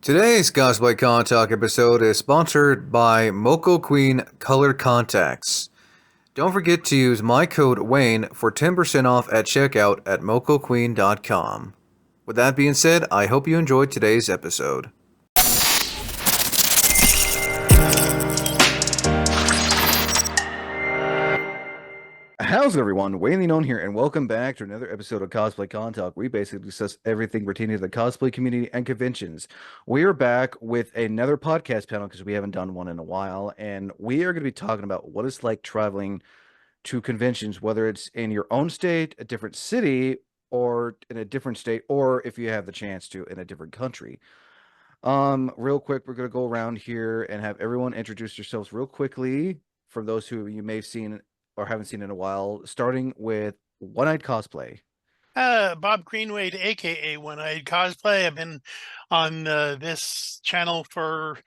Today's Cosplay Con Talk episode is sponsored by Moco Queen Color Contacts. Don't forget to use my code Wayne for 10% off at checkout at mocoqueen.com. With that being said, I hope you enjoyed today's episode. How's it, everyone? Wayne on here, and welcome back to another episode of Cosplay Con Talk. We basically discuss everything pertaining to the cosplay community and conventions. We are back with another podcast panel because we haven't done one in a while, and we are going to be talking about what it's like traveling to conventions, whether it's in your own state, a different city, or in a different state, or if you have the chance to, in a different country. Real quick, we're going to go around here and have everyone introduce yourselves real quickly for those who you may have seen or haven't seen in a while, starting with One-Eyed Cosplay. Bob Greenwade, aka One-Eyed Cosplay. I've been on this channel for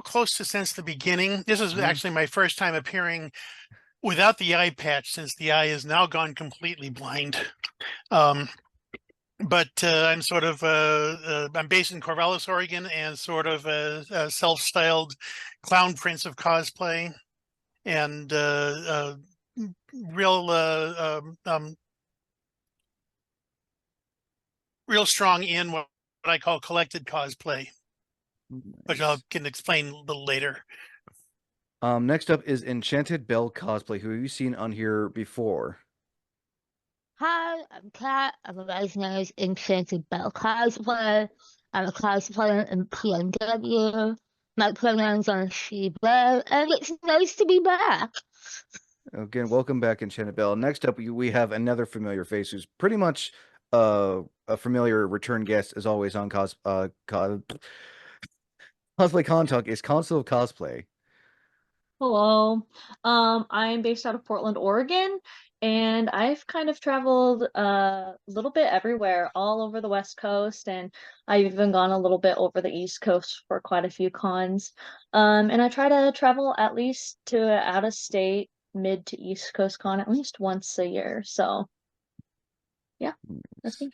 close to since the beginning. This is actually my first time appearing without the eye patch, since the eye is now gone completely blind. But I'm sort of I'm based in Corvallis, Oregon, and sort of a self-styled clown prince of cosplay, and real real strong in what I call collected cosplay, which I can explain a little later. Next up is Enchanted Belle Cosplay, who you've seen on here before. Hi, I'm Kat. I'm otherwise known as Enchanted Belle Cosplay. I'm a cosplayer in PNW. My pronouns are she, Belle, and it's nice to be back. Again, welcome back, Enchanted Belle. Next up, we have another familiar face who's pretty much a familiar return guest, as always, on Cosplay Con Talk, is Consul Cosplay. Hello. I'm based out of Portland, Oregon, and I've kind of traveled a little bit everywhere, all over the West Coast, and I've even gone a little bit over the East Coast for quite a few cons. And I try to travel at least to out of state, mid to East Coast con at least once a year. So yeah, that's me.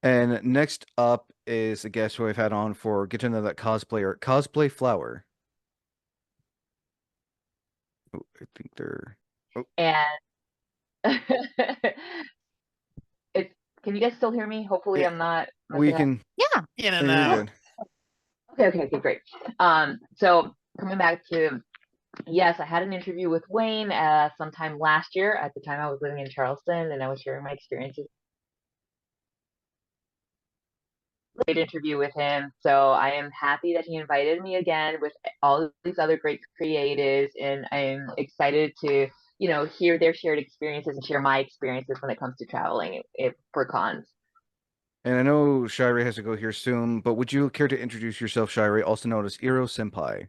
And next up is a guest who I've had on for Get to Know That Cosplayer, Cosplay Flower. Oh, I think they're... Oh. And it's, can you guys still hear me? Hopefully I'm not. We can. Yeah. In and out. Okay, great. So coming back to, yes, I had an interview with Wayne sometime last year. At the time I was living in Charleston and I was sharing my experiences. Great interview with him. So I am happy that he invited me again with all of these other great creatives, and I'm excited to, hear their shared experiences and share my experiences when it comes to traveling for cons. And I know Shirey has to go here soon, but would you care to introduce yourself, Shirey, also known as Iro Senpai?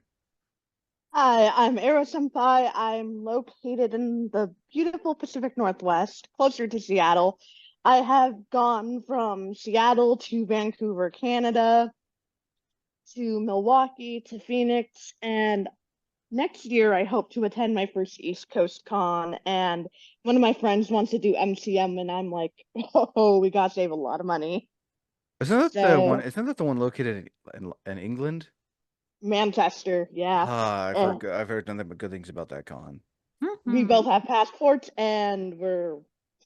Hi, I'm Iro Senpai. I'm located in the beautiful Pacific Northwest, closer to Seattle. I have gone from Seattle to Vancouver, Canada, to Milwaukee, to Phoenix, and next year I hope to attend my first East Coast con, and one of my friends wants to do MCM, and I'm like, oh, we gotta save a lot of money. Isn't that the one located in England? Manchester, yeah. I've heard nothing but good things about that con. We both have passports, and we're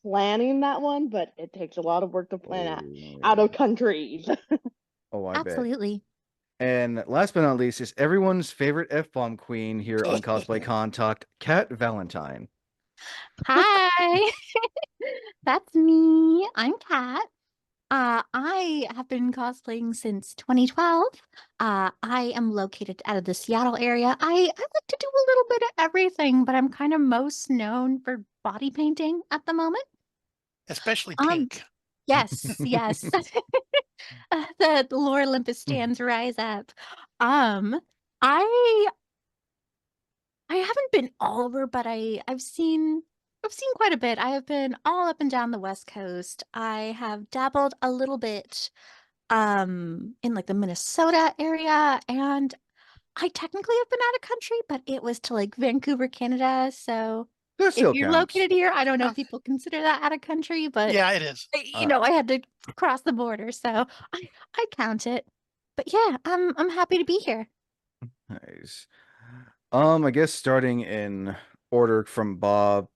planning that one, but it takes a lot of work to plan out of countries. Oh, I Absolutely. bet. And last but not least is everyone's favorite F-bomb queen here on Cosplay Con Talk, Kat Valentine. Hi. That's me. I'm Kat. I have been cosplaying since 2012. I am located out of the Seattle area. I like to do a little bit of everything, but I'm kind of most known for body painting at the moment. Especially pink. Yes. The Lore Olympus stands rise up. I haven't been all over, but I've seen quite a bit. I have been all up and down the West Coast. I have dabbled a little bit in like the Minnesota area, and I technically have been out of country, but it was to like Vancouver, Canada. So That if still you're counts. located here, I don't know if people consider that out of country, but Yeah, it is. I had to cross the border, so I count it. But yeah, I'm happy to be here. Nice. I guess starting in order from Bob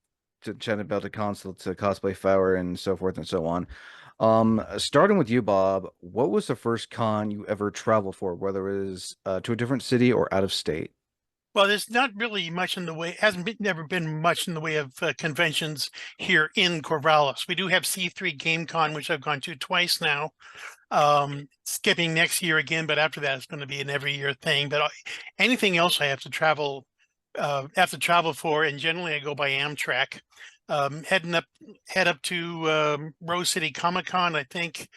to Belle to Consul to Cosplay Flower and so forth and so on. Starting with you, Bob, what was the first con you ever traveled for, whether it was to a different city or out of state? Well, there's not really much in the way, hasn't been, never been much in the way of conventions here in Corvallis. We do have C3 Game Con, which I've gone to twice now. Skipping next year again, but after that, it's going to be an every year thing. But anything else I have to travel for, and generally I go by Amtrak. Head up to Rose City Comic Con. I think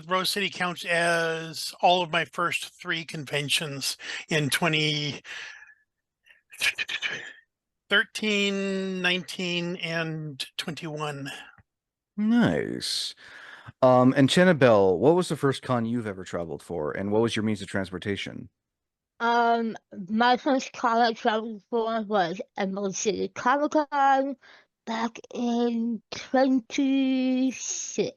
Rose City counts as all of my first three conventions in 2013, 19, and 21. Nice. And Belle, what was the first con you've ever traveled for, and what was your means of transportation? My first con I traveled for was Emerald City Comic Con back in 2016,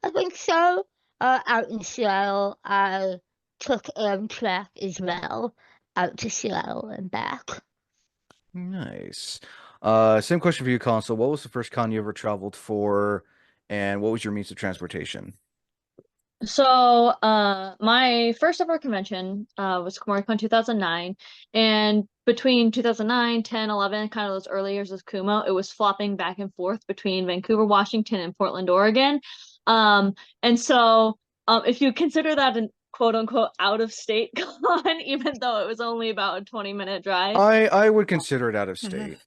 I think so. Out in Seattle, I took Amtrak as well out to Seattle and back. Nice. Same question for you, Consul. What was the first con you ever traveled for, and what was your means of transportation? So, my first ever convention was ComoriCon 2009, and between 2009, 10, 11, kind of those early years of Kumo, it was flopping back and forth between Vancouver, Washington, and Portland, Oregon. And so, if you consider that an quote unquote out of state con, even though it was only about a 20-minute drive. I would consider it out of Mhm. state.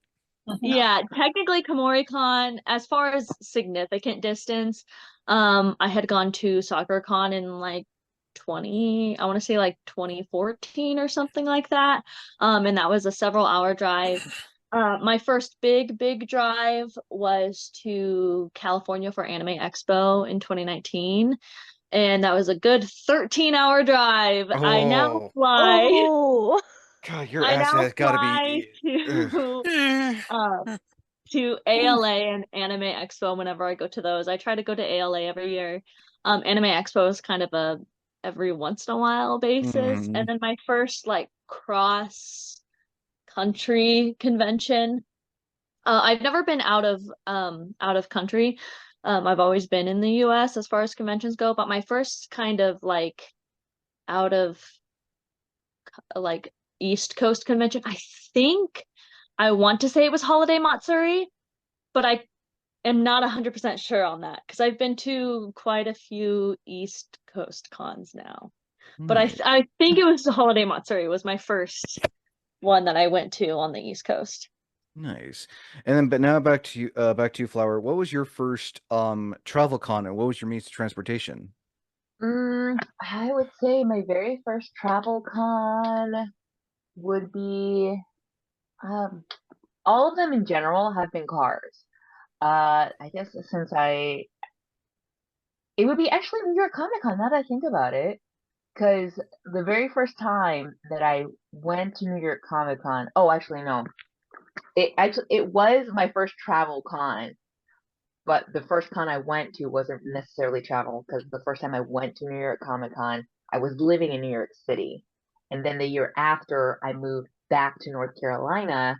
Yeah, technically ComoriCon, as far as significant distance, I had gone to SoccerCon in like I want to say like 2014 or something like that. And that was a several-hour drive. My first big drive was to California for Anime Expo in 2019, and that was a good 13-hour drive. I now Oh, fly. Oh, God, your I ass now has got to fly be. Ugh. um to ALA and Anime Expo whenever I go to those. I try to go to ALA every year. Anime Expo is kind of a every once in a while basis. Mhm. And then my first like cross country convention. I've never been out of country. I've always been in the US as far as conventions go, but my first kind of like out of like East Coast convention, think I want to say it was Holiday Matsuri, but I am not 100% sure on that because I've been to quite a few East Coast cons now. But Nice. I think it was the Holiday Matsuri was my first one that I went to on the East Coast. Nice. And then, but now back to you, Flower. What was your first travel con, and what was your means of transportation? I would say my very first travel con would be all of them in general have been cars. I guess since it would be actually New York Comic Con now that I think about it. Because the very first time that I went to New York Comic Con, oh, actually, no. It was my first travel con, but the first con I went to wasn't necessarily travel because the first time I went to New York Comic Con, I was living in New York City. And then the year after, I moved back to North Carolina.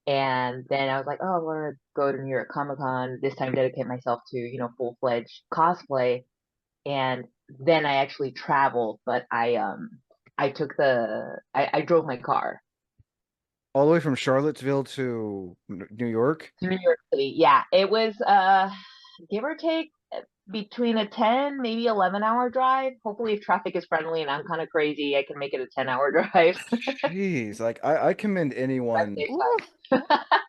And then I was like, oh, I want to go to New York Comic Con, this time dedicate myself to, full-fledged cosplay. And then I actually traveled, but I drove my car All the way from Charlottesville to New York? to New York City. Yeah, it was give or take between a 10, maybe 11-hour drive. Hopefully if traffic is friendly and I'm kind of crazy, I can make it a 10-hour drive. Jeez, like I commend That anyone. saves Ooh. time.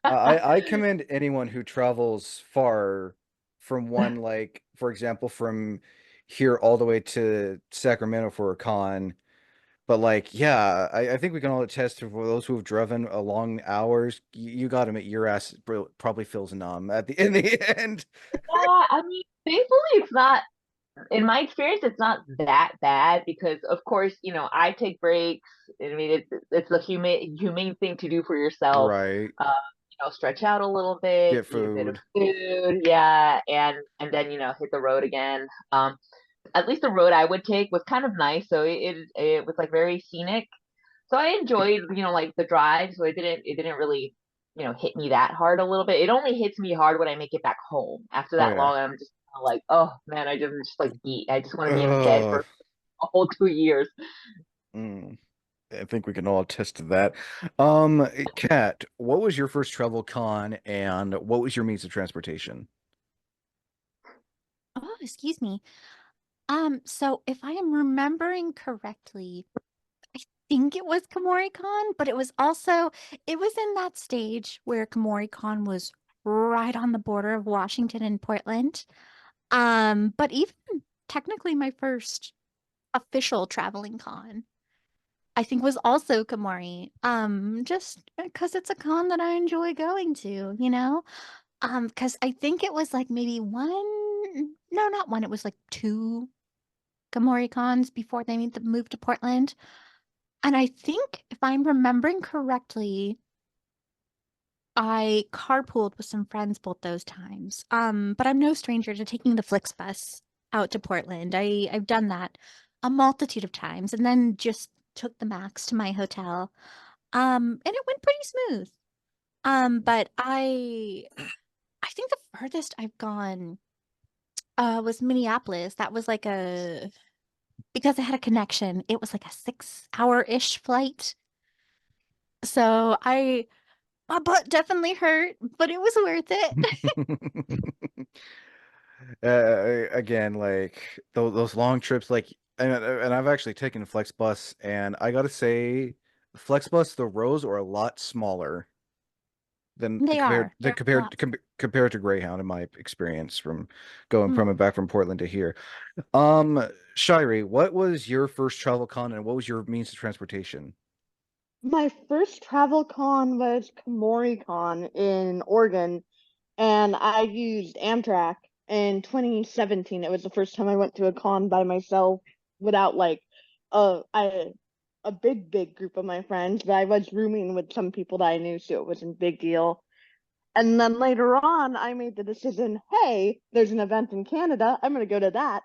I commend anyone who travels far from one, like, for example, from here all the way to Sacramento for a con. But like, yeah, I think we can all attest to for those who have driven a long hours, you got to admit your ass probably feels numb at the in the end. Yeah, I mean, thankfully it's not, in my experience, it's not that bad because, of course, I take breaks. I mean, it's the humane thing to do for yourself. Right. Uh, stretch out a little bit, Get eat a bit of food. food, yeah, and then hit the road again. At least the road I would take was kind of nice, so it was like very scenic. So I enjoyed, like the drive. So it didn't really, hit me that hard a little bit. It only hits me hard when I make it back home. After Oh that yeah. long, I'm just kinda like, oh man, just like beat. I just want to be in bed Ugh. for a whole 2 years. Mm. I think we can all attest to that. Kat, what was your first travel con and what was your means of transportation? Oh, excuse me. So if I am remembering correctly, I think it was KomoriCon, but it was in that stage where KomoriCon was right on the border of Washington and Portland. But even technically my first official traveling con, I think was also Komori. Just because it's a con that I enjoy going to, you know? Because I think it was like maybe no, not one, it was like two Komori cons before they made the move to Portland. And I think, if I'm remembering correctly, I carpooled with some friends both those times. But I'm no stranger to taking the Flixbus out to Portland. I've done that a multitude of times and then just took the Max to my hotel. And it went pretty smooth. But I think the furthest I've gone was Minneapolis. That was like a because I had a connection, it was like a 6 hour-ish flight. So my butt definitely hurt, but it was worth it. Again, like those long trips, like, and I've actually taken FlexBus, and I gotta say, FlexBus, the rows are a lot smaller than They are. They're a lot. compared to Greyhound in my experience from going from and Mm. back from Portland to here. Shirey, what was your first travel con and what was your means of transportation? My first travel con was KomoriCon in Oregon, and I used Amtrak in 2017. It was the first time I went to a con by myself without like a big group of my friends, but I was rooming with some people that I knew, so it wasn't a big deal. And then later on, I made the decision, hey, there's an event in Canada. I'm going to go to that.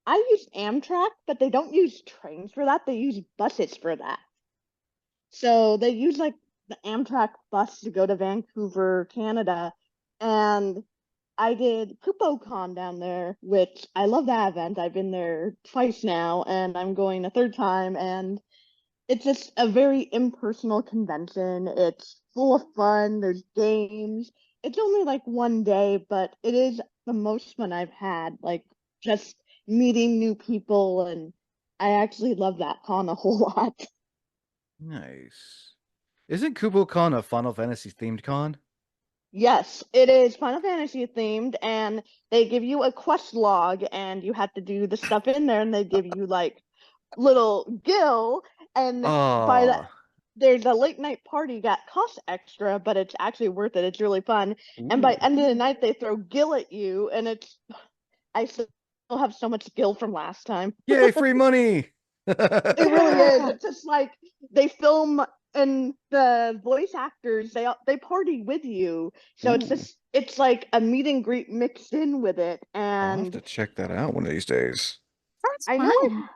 I use Amtrak, but they don't use trains for that. They use buses for that. So they use like the Amtrak bus to go to Vancouver, Canada. And I did KupoCon down there, which I love that event. I've been there twice now, and I'm going a third time. And it's just a very impersonal convention. It's full of fun. There's games. It's only like one day, but it is the most fun I've had. Like just meeting new people, and I actually love that con a whole lot. Nice. Isn't KuboCon a Final Fantasy themed con? Yes, it is Final Fantasy themed, and they give you a quest log, and you have to do the stuff in there, and they give you like little Gil, and by the Oh, there's a late night party that costs extra, but it's actually worth it. It's really fun. And by ooh. end of the night, they throw Gil at you, and I still have so much Gil from last time. Yay, free money. It really is. Yeah. It's just like they film and the voice actors they party with you, so Ooh, it's like a meet and greet mixed in with it. I'll have And to check that out one of these days. Sounds I know fun.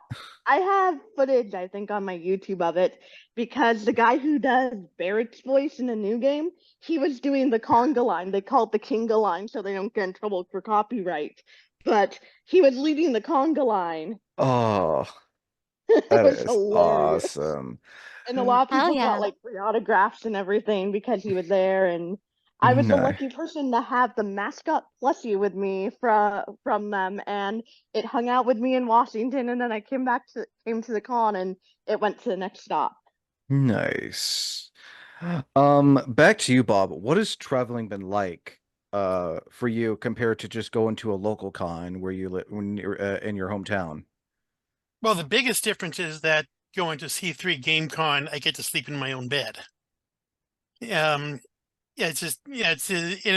I have footage, I think, on my YouTube of it because the guy who does Barrett's voice in the new game, he was doing the conga line. They call it the Kinga line so they don't get in trouble for copyright. But he was leading the conga line. Oh, It that was is hilarious. awesome. And a lot of Hell people got yeah. like free autographs and everything because he was there. And I was the No. lucky person to have the mascot plushie with me from them, and it hung out with me in Washington. And then I came to the con, and it went to the next stop. Nice. Back to you, Bob. What has traveling been like for you compared to just going to a local con where you live when you're in your hometown? Well, the biggest difference is that going to C3 GameCon, I get to sleep in my own bed. Um, yeah, it's just it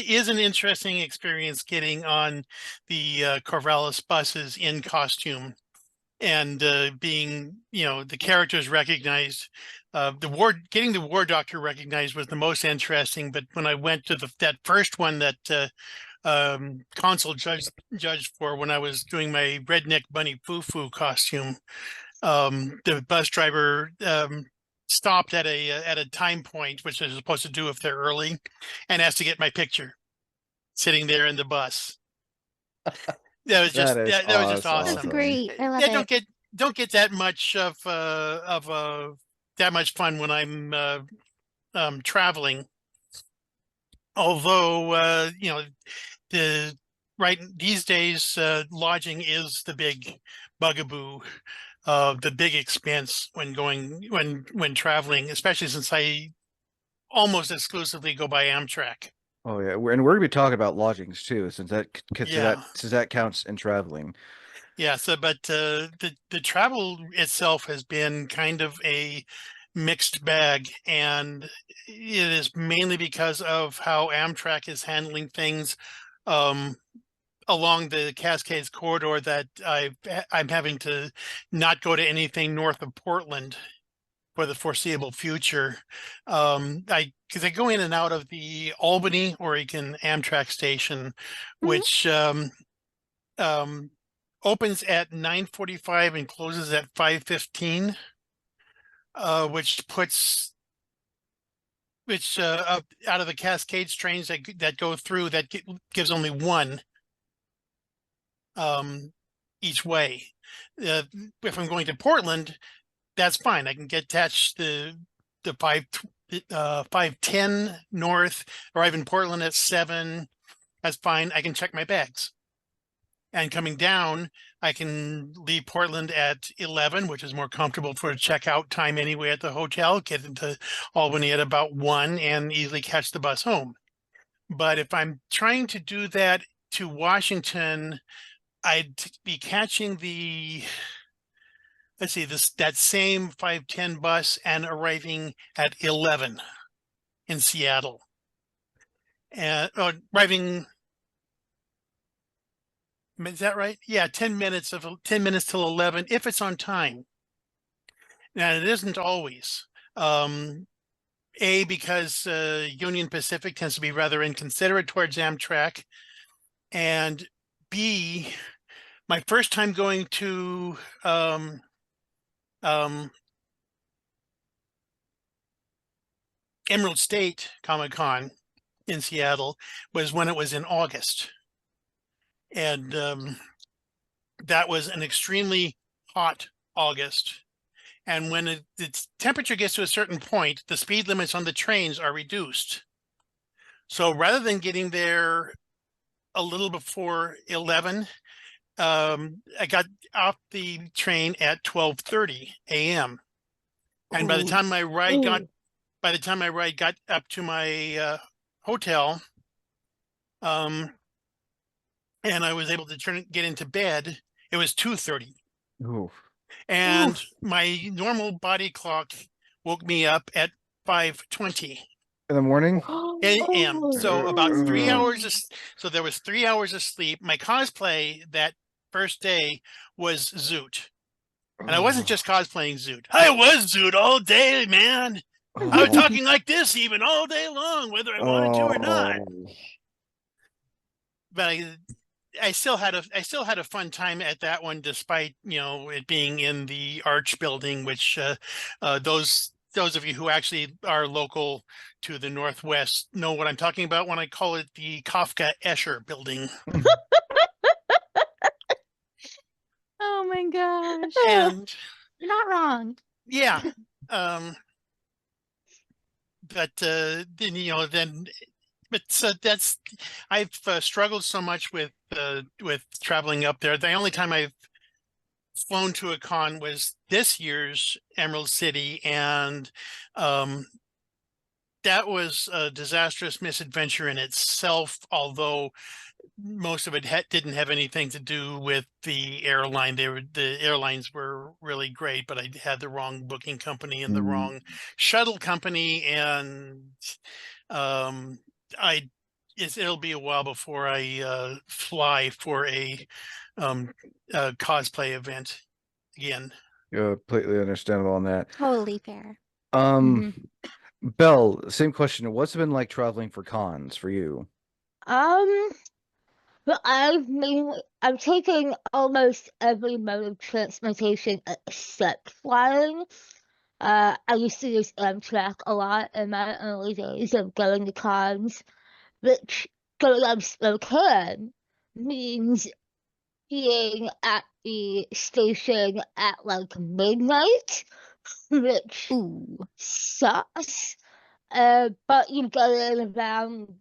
is an interesting experience getting on the Corvallis buses in costume. and being, the characters recognized. Getting the war doctor recognized was the most interesting. But when I went to that first one that Consul judged for, when I was doing my redneck bunny foo costume, the bus driver stopped at a time point, which they're supposed to do if they're early, and asked to get my picture sitting there in the bus. That was just That is that was just awesome. That's awesome. great. I love Yeah, it. don't get that much of that much fun when I'm traveling. Although these days lodging is the big bugaboo, the big expense when traveling, especially since I almost exclusively go by Amtrak. Oh yeah, and we're gonna be talking about lodgings too, since Yeah. that counts in traveling. Yeah, but the travel itself has been kind of a mixed bag, and it is mainly because of how Amtrak is handling things um, along the Cascades corridor that I'm having to not go to anything north of Portland for the foreseeable future. Because I go in and out of the Albany Oregon Amtrak station, which opens at 9:45 and closes at 5:15, which out of the Cascades trains that go through, that gives only one each way. If I'm going to Portland, that's fine. I can get attached the 5:10 north, arrive in Portland at 7. That's fine. I can check my bags. And coming down, I can leave Portland at 11, which is more comfortable for a checkout time anyway at the hotel, get into Albany at about 1 and easily catch the bus home. But if I'm trying to do that to Washington, I'd be catching that same 5:10 bus and arriving at 11 in Seattle. And arriving, is that right? Yeah, 10 minutes till 11 if it's on time. Now it isn't always. Because Union Pacific tends to be rather inconsiderate towards Amtrak, and B, my first time going to Emerald State Comic-Con in Seattle was when it was in August, and that was an extremely hot August. And when the temperature gets to a certain point, the speed limits on the trains are reduced. So rather than getting there a little before 11, I got off the train at 12:30 a.m. And by the time my ride got up to my hotel, and I was able to get into bed, it was 2:30. Ooh. And my normal body clock woke me up at 5:20 In the morning? a.m. So about 3 Ugh. hours. So there was 3 hours of sleep. My cosplay that first day was Zoot. And I wasn't just cosplaying Zoot. I was Zoot all day, man. I was talking like this even all day long, whether I wanted to or not. But I still had a fun time at that one, despite it being in the Arch building, which those of you who actually are local to the Northwest know what I'm talking about when I call it the Kafka Escher building. Oh my gosh. And You're not wrong. yeah, but then. But that's I've struggled so much with traveling up there. The only time I've flown to a con was this year's Emerald City, and that was a disastrous misadventure in itself. Although most of it didn't have anything to do with the airline. The airlines were really great, but I had the wrong booking company and the wrong shuttle company, and it'll be a while before I fly for a cosplay event again. Completely understandable on that. Totally fair. Um, Belle, same question. What's it been like traveling for cons for you? Um, but I'm taking almost every mode of transportation except flying. I used to use Amtrak a lot in my early days of going to cons, which going on Spokane means being at the station at like midnight, which Ooh. sucks. But you get in around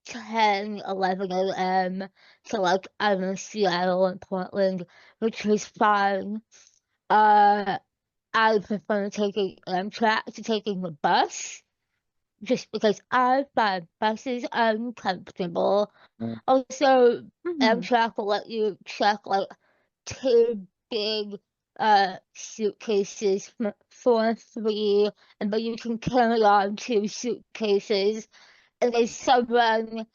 10, 11 a.m. So like I'm in Seattle and Portland, which was fine. Uh, I prefer taking Amtrak to taking the bus, just because I find buses uncomfortable. Mm. Also, Mhm. Amtrak will let you check like two big suitcases for free, and then you can carry on two suitcases. And there's someone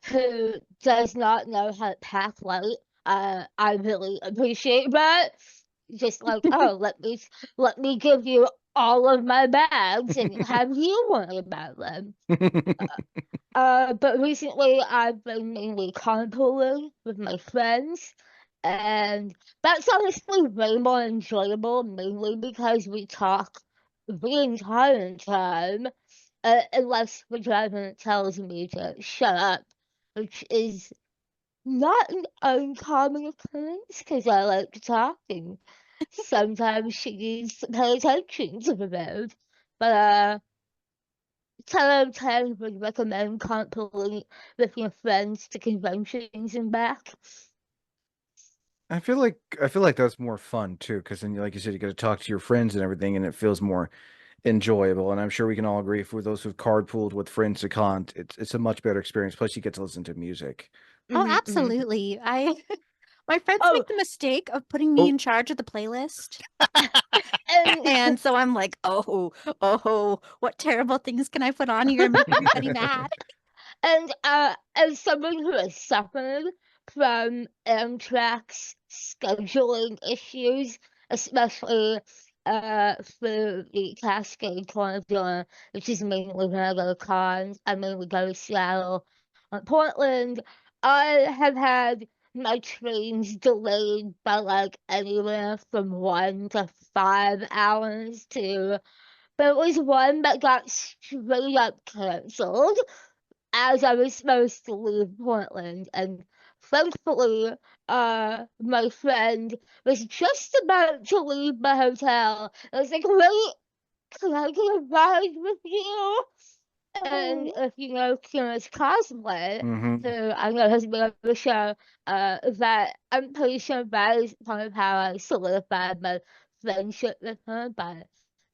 who does not know how to pack light. I really appreciate that. Just like, oh, let me give you all of my bags and have you worry about them. But recently I've been mainly carpooling with my friends, and that's honestly way more enjoyable, mainly because we talk the entire time, unless the driver tells me to shut up, which is not an uncommon occurrence because I like to talk, and sometimes she needs to pay attention to the road. But 10 out of 10 would recommend carpooling with your friends to conventions and back. I feel like that's more fun too, because then, like you said, you got to talk to your friends and everything, and it feels more enjoyable. And I'm sure we can all agree for those who've carpooled with friends to con, it's a much better experience. Plus, you get to listen to music. Oh, Mhm, mhm. absolutely. I my friends Oh, make the mistake of putting me Oh, in charge of the playlist. and And so I'm like, oh, what terrible things can I put on here and make everybody mad? and as someone who has suffered from Amtrak's scheduling issues, especially for the Cascade Corridor, which is mainly where I go to cons, I mainly go to Seattle or Portland. I have had my trains delayed by like anywhere from 1 to 5 hours to, but it was one that got straight up canceled as I was supposed to leave Portland, and thankfully, my friend was just about to leave my hotel. I was like, wait, can I get a ride with you? And Oh. if you know Kira's cosplay, hmm who I know has been on the show, that I'm pretty sure that is part of how I solidified my friendship with her by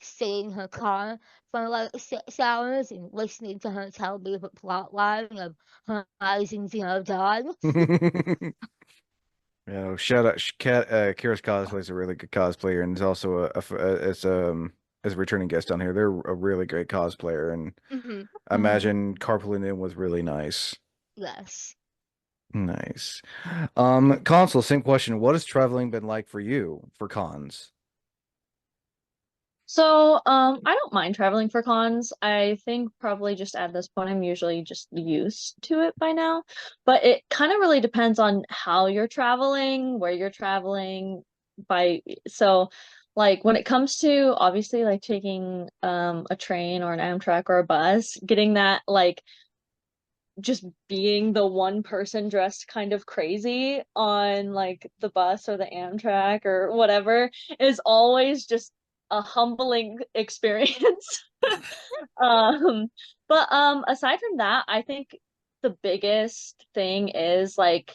staying in her car for like 6 hours and listening to her tell me the plot line of Horizon Zero Dawn. Yeah, shout out, Kira's cosplay is a really good cosplayer, and is also as a returning guest on here. They're a really great cosplayer, and Hmm. I imagine carpooling in was really nice. Yes. Nice. Consul, same question. What has traveling been like for you for cons? So, I don't mind traveling for cons. I think probably just at this point, I'm usually just used to it by now. But it kind of really depends on how you're traveling, where you're traveling by. So, like when it comes to obviously like taking a train or an Amtrak or a bus, getting that like just being the one person dressed kind of crazy on like the bus or the Amtrak or whatever is always just a humbling experience. um but aside from that, I think the biggest thing is like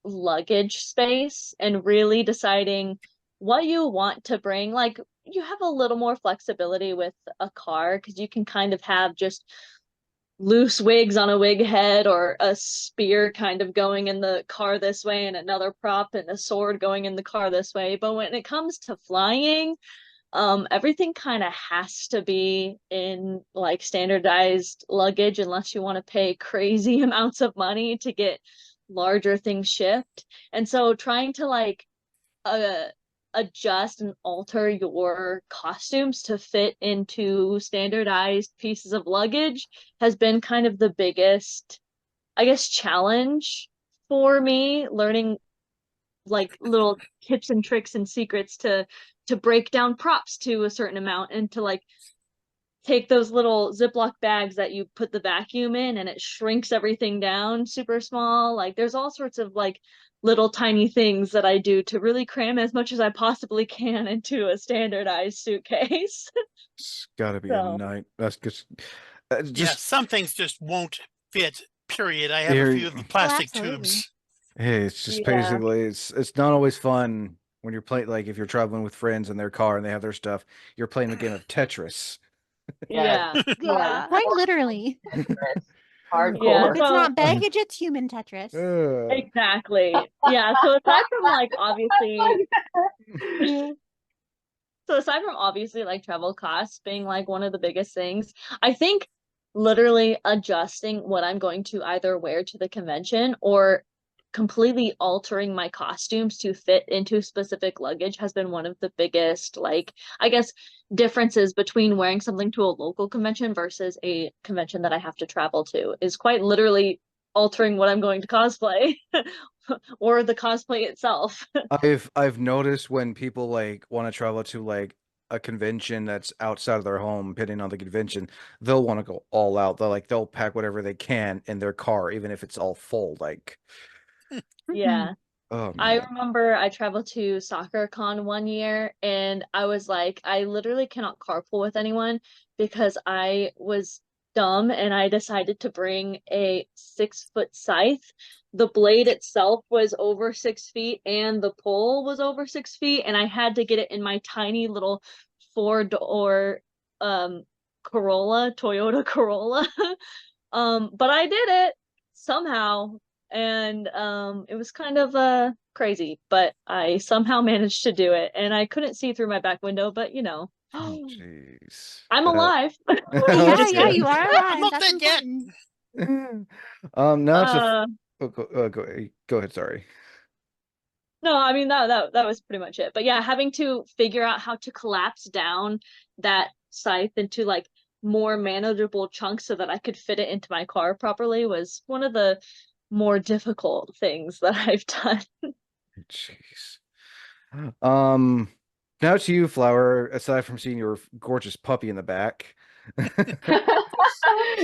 luggage space and really deciding what you want to bring. Like you have a little more flexibility with a car because you can kind of have just loose wigs on a wig head or a spear kind of going in the car this way and another prop and a sword going in the car this way. But when it comes to flying, everything kind of has to be in like standardized luggage unless you want to pay crazy amounts of money to get larger things shipped. And so trying to like uh adjust and alter your costumes to fit into standardized pieces of luggage has been kind of the biggest, I guess, challenge for me, learning like little tips and tricks and secrets to break down props to a certain amount, and to like take those little Ziploc bags that you put the vacuum in and it shrinks everything down super small. Like there's all sorts of like little tiny things that I do to really cram as much as I possibly can into a standardized suitcase. It's gotta be a So night. That's just Yeah, just some things just won't fit, period. I have here. a few of the plastic absolutely. tubes. Hey, it's just yeah. basically it's not always fun when you're playing, like if you're traveling with friends in their car and they have their stuff, you're playing a game of Tetris. Yeah. Yeah. Yeah. Quite literally. Yeah. Hardcore. If it's So not baggage, it's human Tetris. exactly. Yeah. So aside from like obviously So aside from obviously like travel costs being like one of the biggest things, I think literally adjusting what I'm going to either wear to the convention or completely altering my costumes to fit into specific luggage has been one of the biggest, like, I guess, differences between wearing something to a local convention versus a convention that I have to travel to, is quite literally altering what I'm going to cosplay or the cosplay itself. I've noticed when people like want to travel to like a convention that's outside of their home, depending on the convention, they'll want to go all out. They'll pack whatever they can in their car, even if it's all full. Like, Yeah. oh I man. remember I traveled to soccer con one year and I was like, I literally cannot carpool with anyone because I was dumb and I decided to bring a 6-foot scythe. The blade itself was over 6 feet and the pole was over 6 feet, and I had to get it in my tiny little 4-door Corolla, Toyota Corolla. But I did it somehow, and it was kind of crazy, but I somehow managed to do it, and I couldn't see through my back window, but you know, Jeez. I'm alive. Yeah, That's yeah, good. you are I'm alive. not That's dead yet. important. Now it's a Uh, go ahead, sorry. no, I mean that was pretty much it. But yeah, having to figure out how to collapse down that scythe into like more manageable chunks so that I could fit it into my car properly was one of the more difficult things that I've done. Jeez. Um, Now to you, Flower, aside from seeing your gorgeous puppy in the back.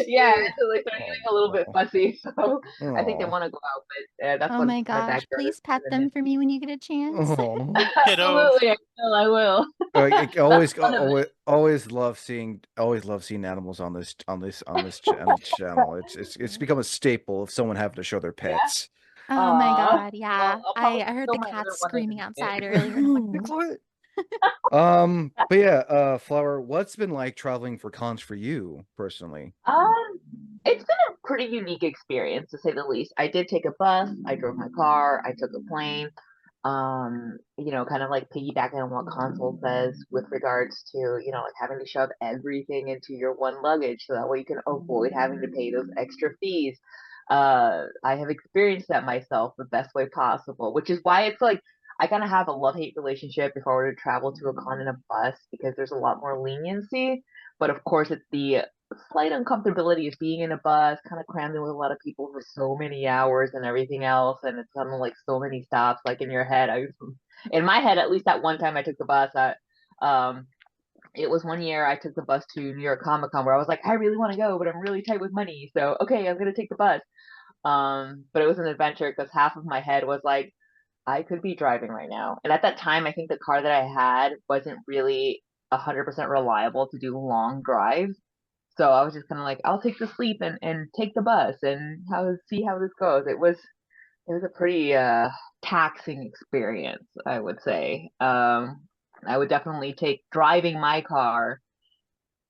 Yeah, so they start getting a little bit Oh, fussy, so I think they oh, want to go out, but that's Oh when my my gosh, backyard is please pet in them for me when you get a chance. oh. Kiddo. Absolutely, I will. I That's fun of it. always love seeing animals on this channel. It's become a staple of someone having to show their Yeah. pets. Oh my God, Well, yeah. I'll I probably heard show the my other cats one in a screaming minute. outside earlier. And I'm like, what? But yeah, Flower, what's been like traveling for cons for you personally? Um, it's been a pretty unique experience to say the least. I did take a bus, I drove my car, I took a plane. Kind of like piggybacking on what Consul says with regards to, like having to shove everything into your one luggage so that way you can avoid having to pay those extra fees. I have experienced that myself the best way possible, which is why it's like I kind of have a love-hate relationship if I were to travel to a con in a bus because there's a lot more leniency. But of course, it's the slight uncomfortability of being in a bus, kind of crammed in with a lot of people for so many hours and everything else, and it's kind of like so many stops. Like in your head, in my head, at least that one time I took the bus, um, it was one year I took the bus to New York Comic Con where I was like, I really want to go, but I'm really tight with money, so okay, I'm gonna take the bus. But it was an adventure because half of my head was like, I could be driving right now, and at that time, I think the car that I had wasn't really 100% reliable to do long drives. So I was just kind of like, I'll take the sleep and take the bus and see how this goes. It was a pretty taxing experience, I would say. I would definitely take driving my car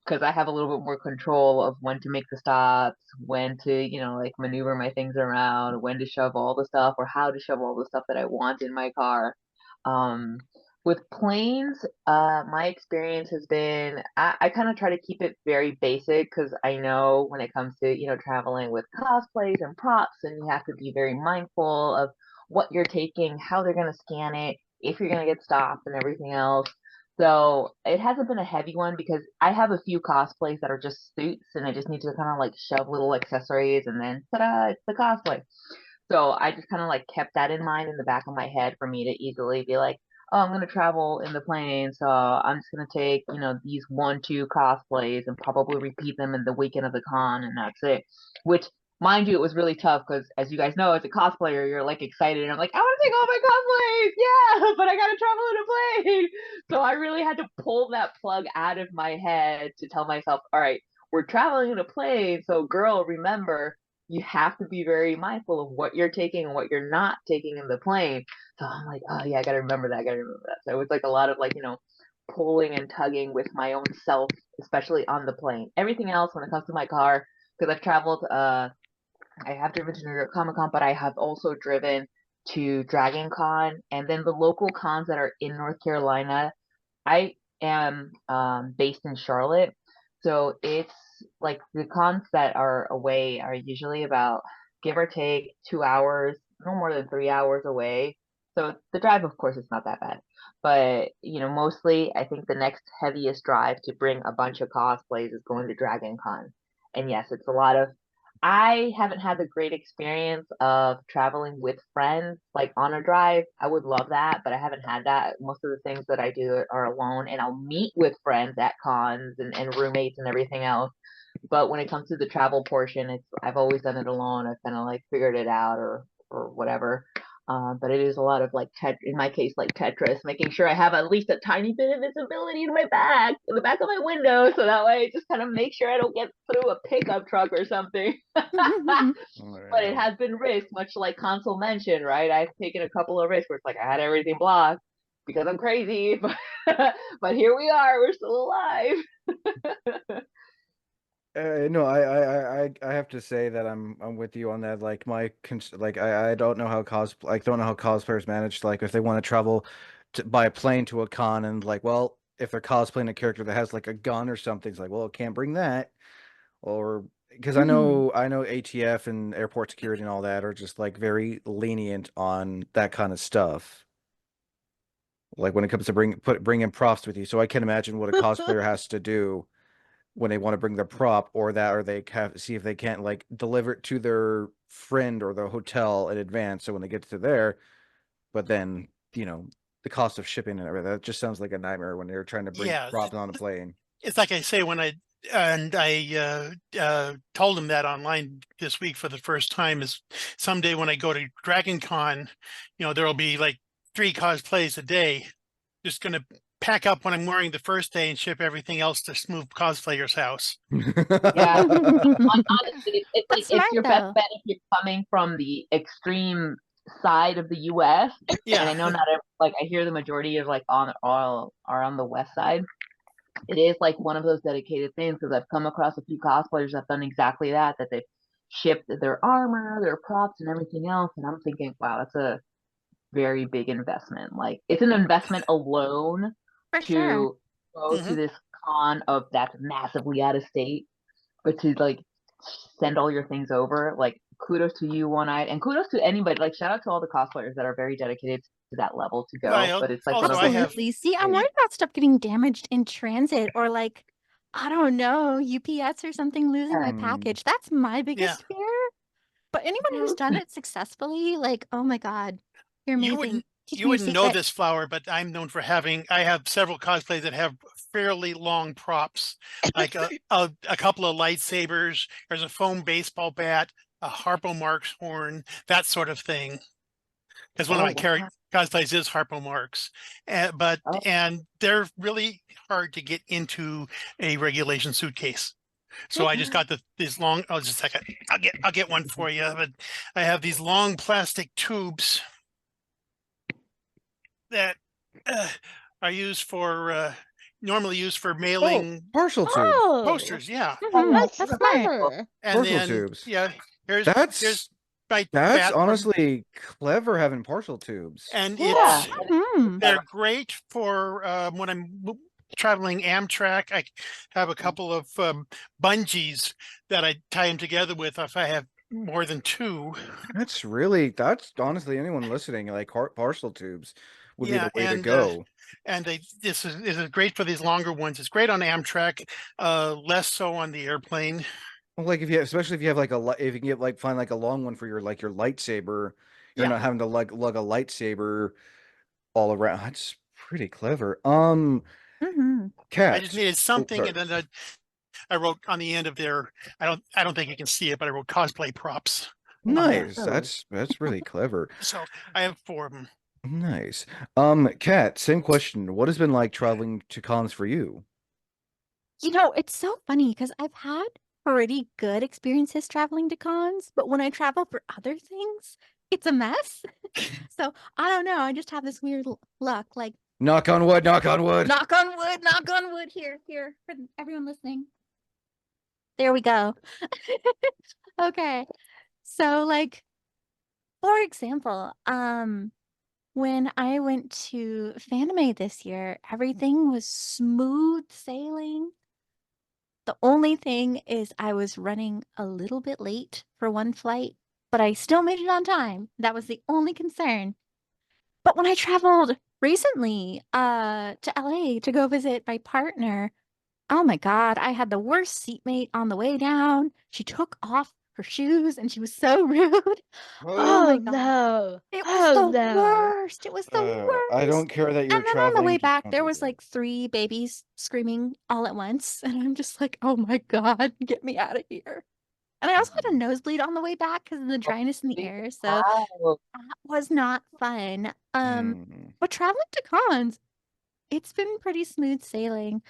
because I have a little bit more control of when to make the stops, when to, like maneuver my things around, when to shove all the stuff or how to shove all the stuff that I want in my car. Um, with planes, my experience has been I kind of try to keep it very basic because I know when it comes to, traveling with cosplays and props, and you have to be very mindful of what you're taking, how they're going to scan it, if you're gonna get stopped and everything else. So it hasn't been a heavy one because I have a few cosplays that are just suits and I just need to kind of like shove little accessories and then ta-da, it's the cosplay. So I just kind of like kept that in mind in the back of my head for me to easily be like, oh, I'm gonna travel in the plane, so I'm just gonna take, these 1, 2 cosplays and probably repeat them in the weekend of the con, and that's it. Which, mind you, it was really tough because, as you guys know, as a cosplayer, you're like excited, and I'm like, I want to take all my cosplays, yeah, but I gotta travel in a plane. So I really had to pull that plug out of my head to tell myself, all right, we're traveling in a plane, so girl, remember, you have to be very mindful of what you're taking and what you're not taking in the plane. So I'm like, oh yeah, I gotta remember that. I gotta remember that. So it was like a lot of like, pulling and tugging with my own self, especially on the plane. Everything else when it comes to my car, because I've traveled, I have driven to New York Comic Con, but I have also driven to Dragon Con, and then the local cons that are in North Carolina. I am based in Charlotte, so it's like the cons that are away are usually about, give or take, 2 hours, no more than 3 hours away. So the drive, of course, is not that bad. But, mostly I think the next heaviest drive to bring a bunch of cosplays is going to Dragon Con. And yes, it's a lot of I haven't had the great experience of traveling with friends, like on a drive. I would love that, but I haven't had that. Most of the things that I do are alone, and I'll meet with friends at cons and roommates and everything else. But when it comes to the travel portion, I've always done it alone. I've kind of like figured it out or whatever. But it is a lot of like in my case, like Tetris, making sure I have at least a tiny bit of visibility in my back, in the back of my window, so that way I just kind of make sure I don't get through a pickup truck or something. But it has been risk, much like Consul mentioned, right? I've taken a couple of risks where it's like I had everything blocked because I'm crazy, but here we are, we're still alive. No, I have to say that I'm with you on that. Like I don't know how don't know how cosplayers manage, like if they want to travel by plane to a con, and like, well, if they're cosplaying a character that has like a gun or something, it's like, well, can't bring that. Or because I know ATF and airport security and all that are just like very lenient on that kind of stuff. Like when it comes to bringing props with you. So I can imagine what a cosplayer has to do when they want to bring their prop, or they have see if they can't like deliver it to their friend or the hotel in advance. So when they get to there, but then, the cost of shipping and everything, that just sounds like a nightmare when they're trying to bring Yeah, props on a plane. it's like I say when I told him that online this week for the first time is someday when I go to Dragon Con, there will be like 3 cosplays a day. Just gonna pack up what I'm wearing the first day and ship everything else to Smooth Cosplayer's house. Yeah. Honestly, it's like That's smart, it's your best though. bet if you're coming from the extreme side of the U.S. And I Yeah, know not like I hear the majority of like on all are on the west side. It is like one of those dedicated things because I've come across a few cosplayers that have done exactly that they've shipped their armor, their props, and everything else. And I'm thinking, wow, that's a very big investment. Like it's an investment alone For sure. to go to hmm this con of that's massively out of state, but to like send all your things over, like kudos to you, One Eyed, and kudos to anybody. Like shout out to all the cosplayers that are very dedicated to that level to go. Well, But it's like one also of I those have Absolutely. See, I'm things. worried about stuff getting damaged in transit or like, I don't know, UPS or something losing my package. That's my yeah. biggest fear. But anyone who's done it successfully, like, oh my God, you're You amazing. wouldn't Teach you me your wouldn't know secret. this, Flower, but I'm known for I have several cosplays that have fairly long props, like a couple of lightsabers. There's a foam baseball bat, a Harpo Marx horn, that sort of thing. Because one of Oh my wow. cosplays is Harpo Marx, Oh, and they're really hard to get into a regulation suitcase. So I just got these long. Oh, just a second. I'll get one for you. But I have these long plastic tubes that are used for normally used for Oh, mailing partial tubes. Oh, posters. Yeah, oh, that's that's That's smart. cool. clever. and Partial then tubes. yeah, here's That's my that's bat from, honestly clever having partial tubes. and Yeah, it's Hmm. they're great for when I'm traveling Amtrak. I have a couple of bungees that I tie them together with if I have more than 2. That's honestly anyone listening, like partial tubes would be Yeah, the way to and go. this is great for these longer ones. It's great on Amtrak, less so on the airplane. Well, like especially if you have like if you can get like find like a long one for your like your lightsaber, you're Yeah. not having to like lug a lightsaber all around. That's pretty clever. Mm-hmm. I just Cats. needed Oh, something, sorry. and then I wrote on the end of there. I don't think you can see it, but I wrote cosplay props on there. Nice. Oh. That's really clever. So I have 4 of them. Nice. Kat, same question. What has been like traveling to cons for you? You know, it's so funny because I've had pretty good experiences traveling to cons, but when I travel for other things, it's a mess. So I don't know. I just have this weird luck. Like, Knock on wood, knock on wood. knock on wood, knock on wood. Here, for everyone listening. There we go. Okay. So, like, for example, when I went to Fanime this year, everything was smooth sailing. The only thing is I was running a little bit late for one flight, but I still made it on time. That was the only concern. But when I traveled recently to LA to go visit my partner, oh my God, I had the worst seatmate on the way down. She took off her shoes and she was so rude. Oh Oh my God. no. It was Oh the no. worst. It was the I don't worst. care that you're And then on the way traveling to back, cons there with was her. like 3 babies screaming all at once. And I'm just like, oh my God, get me out of here. And I also had a nosebleed on the way back because of the dryness in the air. So Wow. that was not fun. Hmm. But traveling to cons, it's been pretty smooth sailing.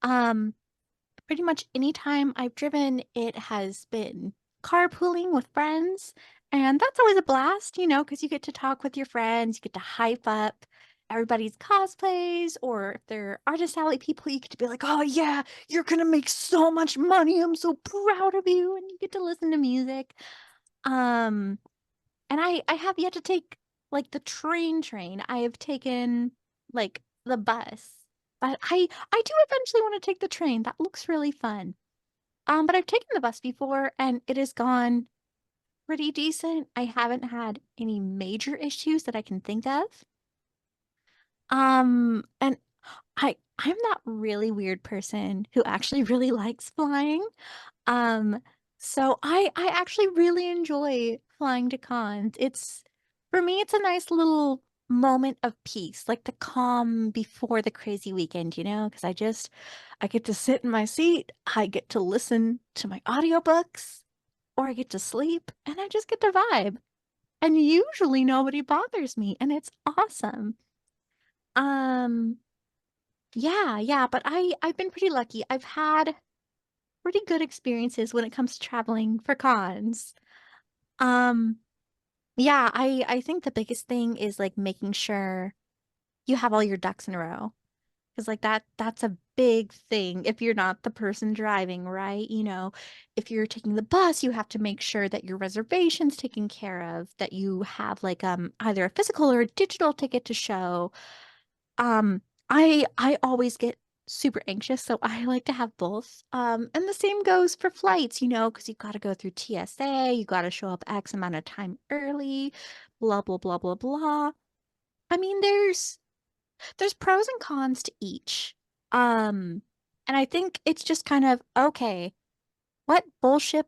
Um, Pretty much any time I've driven, it has been carpooling with friends. And that's always a blast, you know, because you get to talk with your friends, you get to hype up everybody's cosplays, or if they're artist alley people, you get to be like, oh yeah, you're gonna make so much money. I'm so proud of you. And you get to listen to music. Um, and I have yet to take like the train. I have taken like the bus. But I do eventually want to take the train. That looks really fun. But I've taken the bus before and it has gone pretty decent. I haven't had any major issues that I can think of. And I'm that really weird person who actually really likes flying. Um, so I actually really enjoy flying to cons. It's for me, it's a nice little moment of peace, like the calm before the crazy weekend, you know, because I get to sit in my seat, I get to listen to my audiobooks, or I get to sleep, and I just get to vibe. And usually nobody bothers me, and it's awesome. Um, yeah, but I've been pretty lucky. I've had pretty good experiences when it comes to traveling for cons. Um, yeah, I think the biggest thing is like making sure you have all your ducks in a row. Because like that's a big thing if you're not the person driving, right? You know, if you're taking the bus, you have to make sure that your reservation's taken care of, that you have like either a physical or a digital ticket to show. Um, I always get super anxious, so I like to have both. And the same goes for flights, you know, because you got to go through TSA, you got to show up X amount of time early, blah blah blah blah blah. I mean, there's pros and cons to each. Um, and I think it's just kind of okay, what bullshit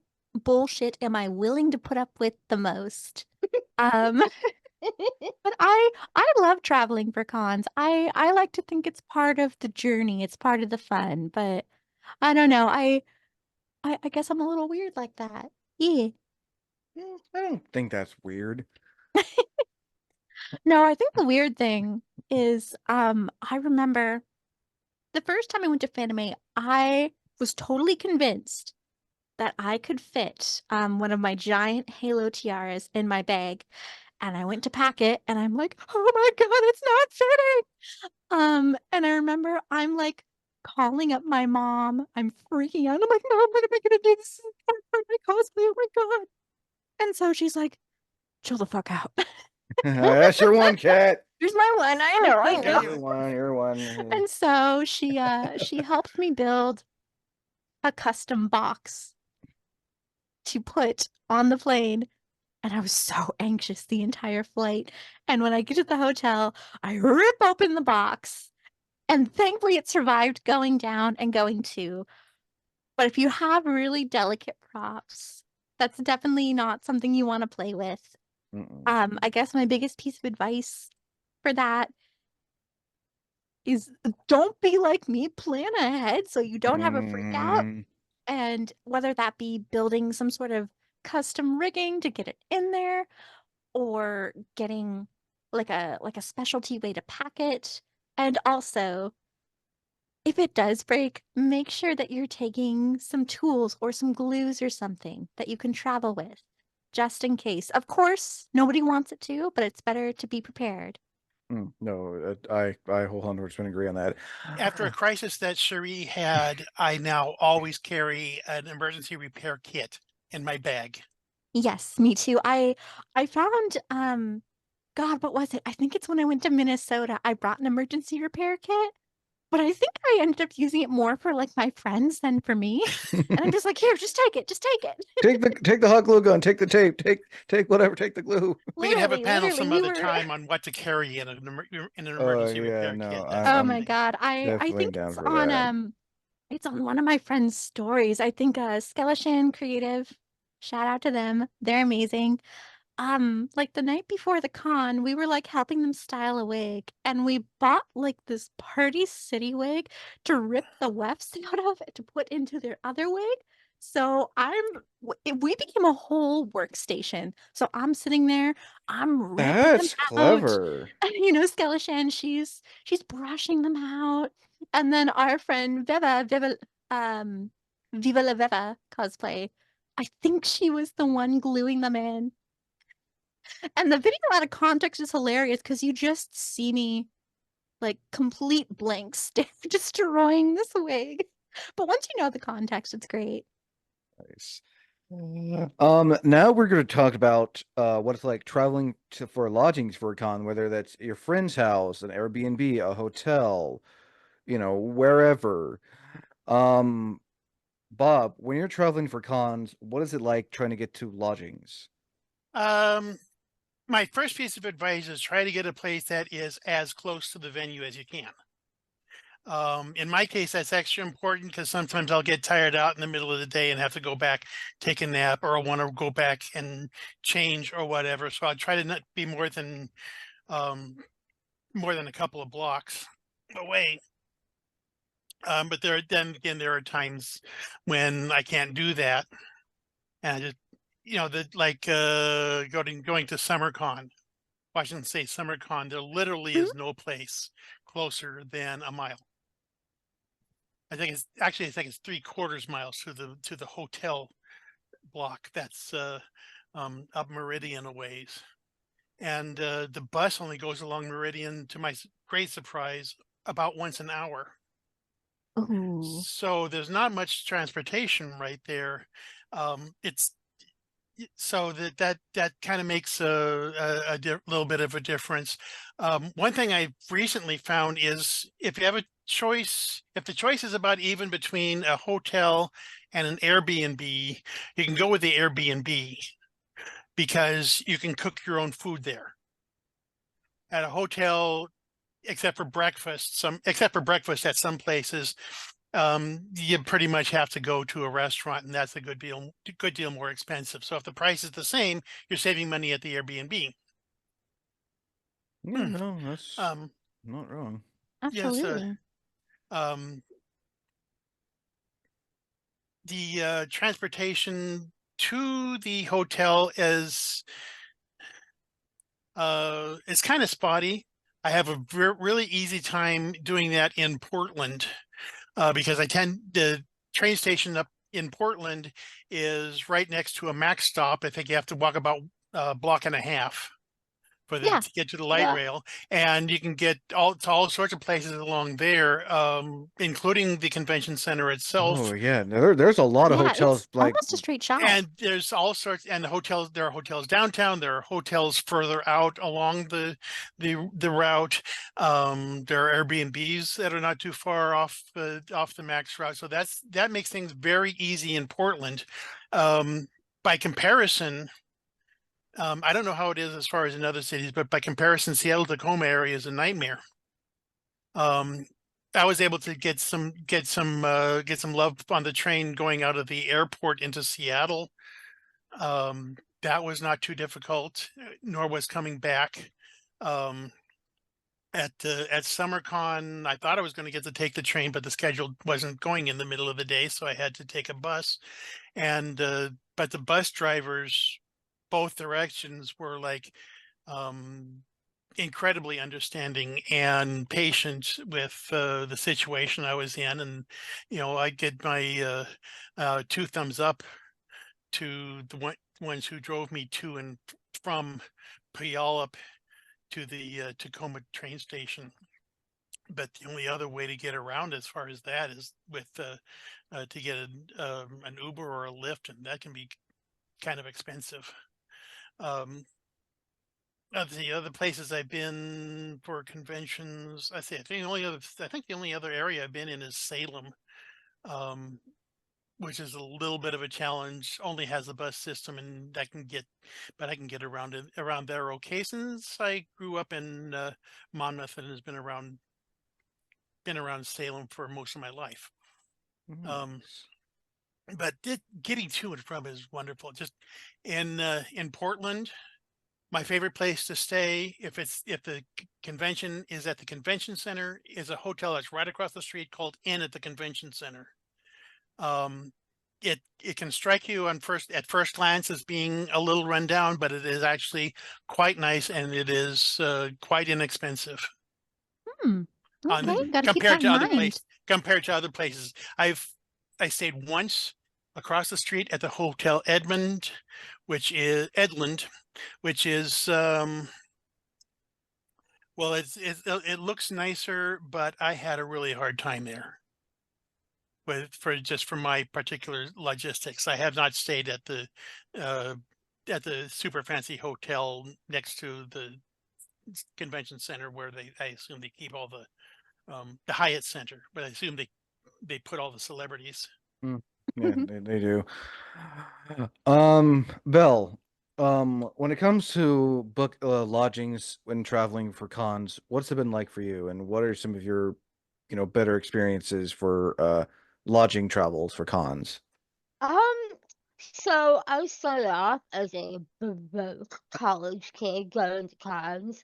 am I willing to put up with the most? Um, but I love traveling for cons. I like to think it's part of the journey. It's part of the fun. But I don't know. I guess I'm a little weird like that. Yeah. I don't think that's weird. No, I think the weird thing is I remember the first time I went to Fanime, I was totally convinced that I could fit one of my giant halo tiaras in my bag. And I went to pack it and I'm like, oh my God, it's not fitting. And I remember I'm like calling up my mom. I'm freaking out. I'm like, Mom, what am I gonna do? This is for my cosplay. Oh my God. And so she's like, chill the fuck out. That's your one, Cat. Here's my one. I know, I Got know. you. You're one. And so she helped me build a custom box to put on the plane. And I was so anxious the entire flight. And when I get to the hotel, I rip open the box. And thankfully it survived going down and going too. But if you have really delicate props, that's definitely not something you want to play with. I guess my biggest piece of advice for that is don't be like me, plan ahead so you don't have a freak out. And whether that be building some sort of custom rigging to get it in there or getting like a specialty way to pack it. And also, if it does break, make sure that you're taking some tools or some glues or something that you can travel with, just in case. Of course, nobody wants it to, but it's better to be prepared. No, I 100% agree on that. After a crisis that Cherie had, I now always carry an emergency repair kit in my bag. Yes, me too. I found God, what was it? I think it's when I went to Minnesota, I brought an emergency repair kit, but I think I ended up using it more for like my friends than for me. And I'm just like, here, just take it, just take it. Take the hot glue gun, take the tape, take whatever, take the glue. We can have a Literally, panel literally, some we other were. time on what to carry in an Oh emergency yeah, repair no, kit. I'm, That's Oh I'm my God. I definitely think down it's for on that. it's on one of my friend's stories. I think Skeleton Creative. Shout out to them. They're amazing. Like the night before the con, we were like helping them style a wig, and we bought like this Party City wig to rip the wefts out of to put into their other wig. So we became a whole workstation. So I'm sitting there, I'm ripping them That's out. clever. And Skelishan, she's brushing them out. And then our friend Viva la Viva cosplay, I think she was the one gluing them in. And the video out of context is hilarious because you just see me like complete blank stare destroying this wig. But once you know the context, it's great. Nice. Now we're going to talk about what it's like traveling for lodgings for a con, whether that's your friend's house, an Airbnb, a hotel, wherever. Um, Bob, when you're traveling for cons, what is it like trying to get to lodgings? My first piece of advice is try to get a place that is as close to the venue as you can. In my case, that's extra important because sometimes I'll get tired out in the middle of the day and have to go back, take a nap, or I want to go back and change or whatever. So I try to not be more than a couple of blocks away. But then again, there are times when I can't do that, and I just going to SummerCon, Washington State SummerCon. There literally is no place closer than a mile. I think it's 3/4 miles to the hotel block. That's up Meridian a ways, and the bus only goes along Meridian, to my great surprise, about once an hour. Ooh. So there's not much transportation right there. It's so that kind of makes a little bit of a difference. One thing I recently found is if you have a choice, if the choice is about even between a hotel and an Airbnb, you can go with the Airbnb because you can cook your own food there. At a hotel, except for breakfast at some places, you pretty much have to go to a restaurant, and that's a good deal more expensive. So if the price is the same, you're saving money at the Airbnb. Yeah, no, that's not wrong. Absolutely. Yes, the transportation to the hotel is kind of spotty. I have a really easy time doing that in Portland. Because the train station up in Portland is right next to a Max stop. I think you have to walk about a block and a half to get to the light rail, and you can get all sorts of places along there, including the convention center itself. Oh yeah, there's a lot of hotels it's like almost a straight shot. And there's all sorts, and there are hotels downtown, there are hotels further out along the route. There are Airbnbs that are not too far off the Max route. So that makes things very easy in Portland. By comparison, I don't know how it is as far as in other cities, but by comparison, Seattle Tacoma area is a nightmare. I was able to get some love on the train going out of the airport into Seattle. That was not too difficult, nor was coming back. At SummerCon, I thought I was going to get to take the train, but the schedule wasn't going in the middle of the day, so I had to take a bus. And but the bus drivers, both directions, were like incredibly understanding and patient with the situation I was in. And I did my two thumbs up to the ones who drove me to and from Puyallup to the Tacoma train station. But the only other way to get around as far as that is with to get an Uber or a Lyft, and that can be kind of expensive. The other places I've been for conventions, I think the only other area I've been in is Salem, which is a little bit of a challenge. Only has a bus system, and I can get around there okay, since I grew up in Monmouth and has been around Salem for most of my life. But getting to and from is wonderful. Just in Portland, my favorite place to stay, if the convention is at the convention center, is a hotel that's right across the street called Inn at the Convention Center. It can strike you at first glance as being a little rundown, but it is actually quite nice, and it is quite inexpensive. Okay, gotta keep that in mind. Compared to other places. I stayed once across the street at the Hotel Edmund, which is well, it looks nicer, but I had a really hard time there for my particular logistics. I have not stayed at the super fancy hotel next to the convention center where I assume they keep all the Hyatt Center, but I assume they put all the celebrities. Yeah, they do. Belle, when it comes to book lodgings when traveling for cons, what's it been like for you, and what are some of your, better experiences for lodging travels for cons? So I started off as a broke college kid going to cons,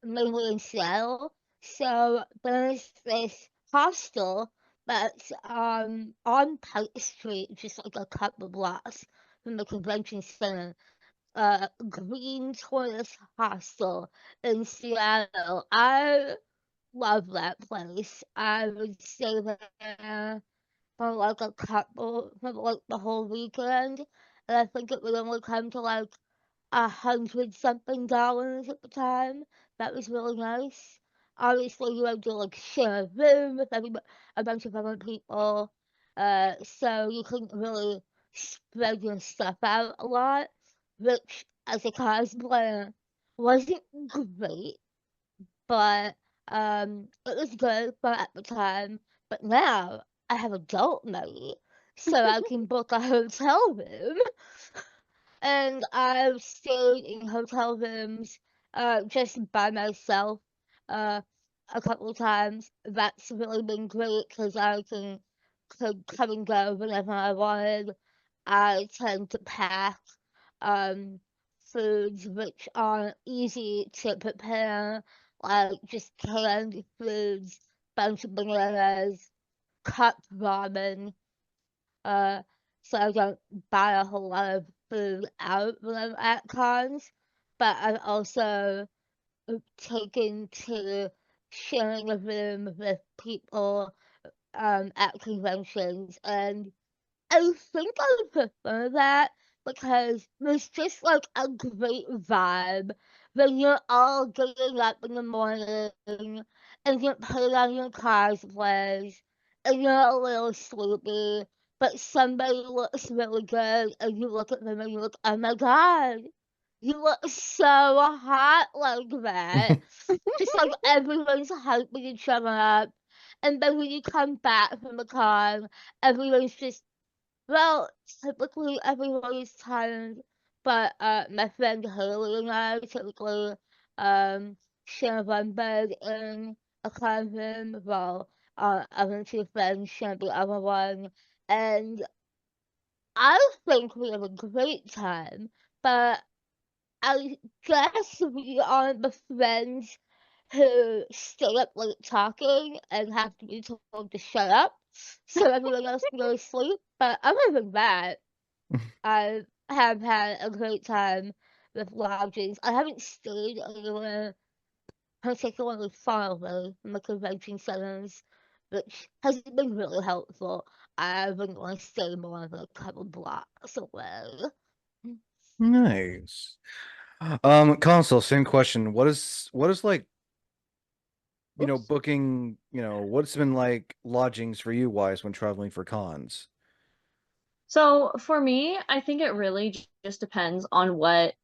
mainly in Seattle. So there's this hostel that's on Pike Street, just like a couple blocks from the convention center. Green Tortoise Hostel in Seattle. I love that place. I would stay there for like the whole weekend, and I think it would only come to like $100-something at the time. That was really nice. Obviously, you had to like share a room with a bunch of other people, so you couldn't really spread your stuff out a lot, which as a cosplayer wasn't great, but it was good for at the time. But now I have adult money, so I can book a hotel room. And I've stayed in hotel rooms just by myself a couple of times. That's really been great because I could come and go whenever I wanted. I tend to pack foods which aren't easy to prepare, like just canned foods, bunch of bananas, cup ramen. So I don't buy a whole lot of food out when I'm at cons, but I've also taken to sharing a room with people at conventions, and I think I would prefer that because there's just like a great vibe when you're all getting up in the morning and you're putting on your cosplays and you're a little sleepy, but somebody looks really good and you look at them and you're like, oh my god, you look so hot like that. Just like everyone's hyping each other up. And then when you come back from the con, everyone's just, well, typically everyone is tired, but my friend Haley and I typically share one bed in a common room while other two friends share the other one. And I think we have a great time, but I guess we are the friends who stay up late talking and have to be told to shut up so everyone else can go to sleep. But other than that, I have had a great time with lodgings. I haven't stayed anywhere particularly far away from the convention centers, which has been really helpful. I wouldn't want to stay more than a couple blocks away. Nice. Consul, same question. What is like, Oops. booking, what's been like lodgings for you wise when traveling for cons? So for me, I think it really just depends on what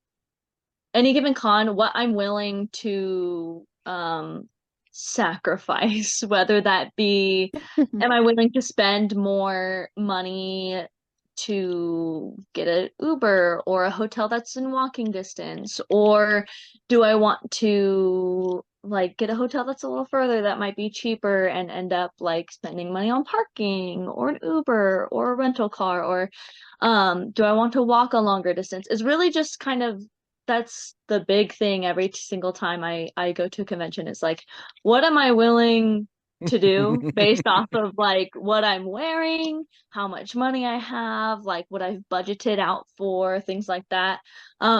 any given con, what I'm willing to sacrifice, whether that be, am I willing to spend more money to get an Uber or a hotel that's in walking distance, or do I want to like get a hotel that's a little further that might be cheaper and end up like spending money on parking or an Uber or a rental car, or do I want to walk a longer distance? It's really just kind of, that's the big thing every single time I go to a convention. Is like, what am I willing to do based off of like what I'm wearing, how much money I have, like what I've budgeted out for, things like that.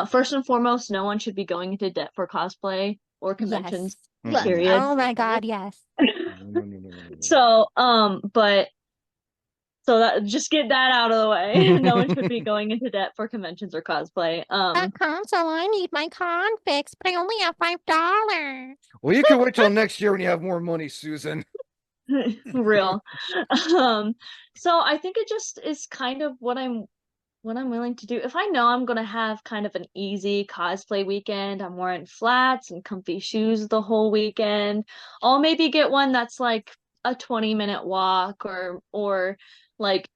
First and foremost, no one should be going into debt for cosplay or conventions, Yes. Yes. period. Oh my God, yes. No. So, but so that, just get that out of the way. No one should be going into debt for conventions or cosplay. Consul, I need my con fix, but I only have $5. Well, you can wait till next year when you have more money, Susan. Real. Um, so I think it just is kind of what I'm willing to do. If I know I'm gonna have kind of an easy cosplay weekend, I'm wearing flats and comfy shoes the whole weekend, I'll maybe get one that's like a 20-minute walk, or like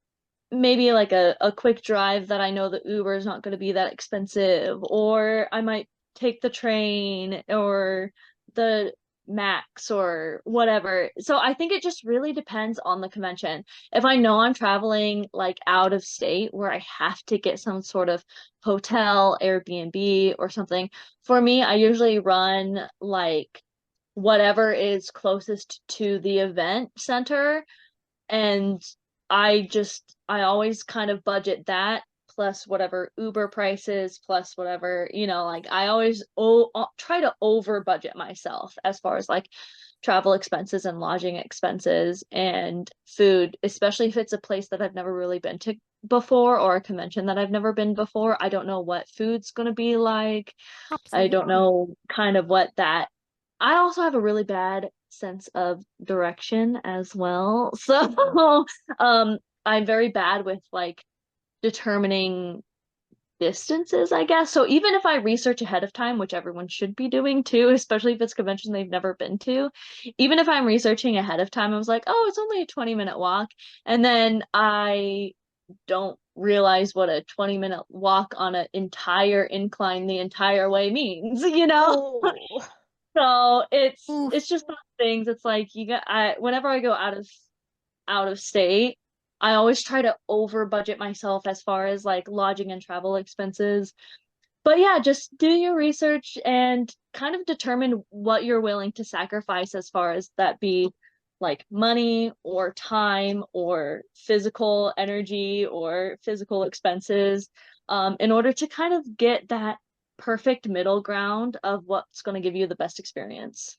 maybe like a quick drive that I know the Uber is not going to be that expensive, or I might take the train or the Max or whatever. So I think it just really depends on the convention. If I know I'm traveling like out of state where I have to get some sort of hotel, Airbnb or something, for me, I usually run like whatever is closest to the event center, and I always kind of budget that plus whatever Uber prices plus whatever, like I always try to over budget myself as far as like travel expenses and lodging expenses and food, especially if it's a place that I've never really been to before or a convention that I've never been before. I don't know what food's going to be like. I don't Absolutely. know kind of what that. I also have a really bad sense of direction as well. So, I'm very bad with like determining distances, I guess. So even if I research ahead of time, which everyone should be doing too, especially if it's convention they've never been to, even if I'm researching ahead of time, I was like, oh, it's only a 20-minute walk. And then I don't realize what a 20-minute walk on an entire incline the entire way means, you know? Oh. So Oof. it's just those things. It's like whenever I go out of state, I always try to over budget myself as far as like lodging and travel expenses. But yeah, just do your research and kind of determine what you're willing to sacrifice as far as that be like money or time or physical energy or physical expenses, in order to kind of get that perfect middle ground of what's going to give you the best experience.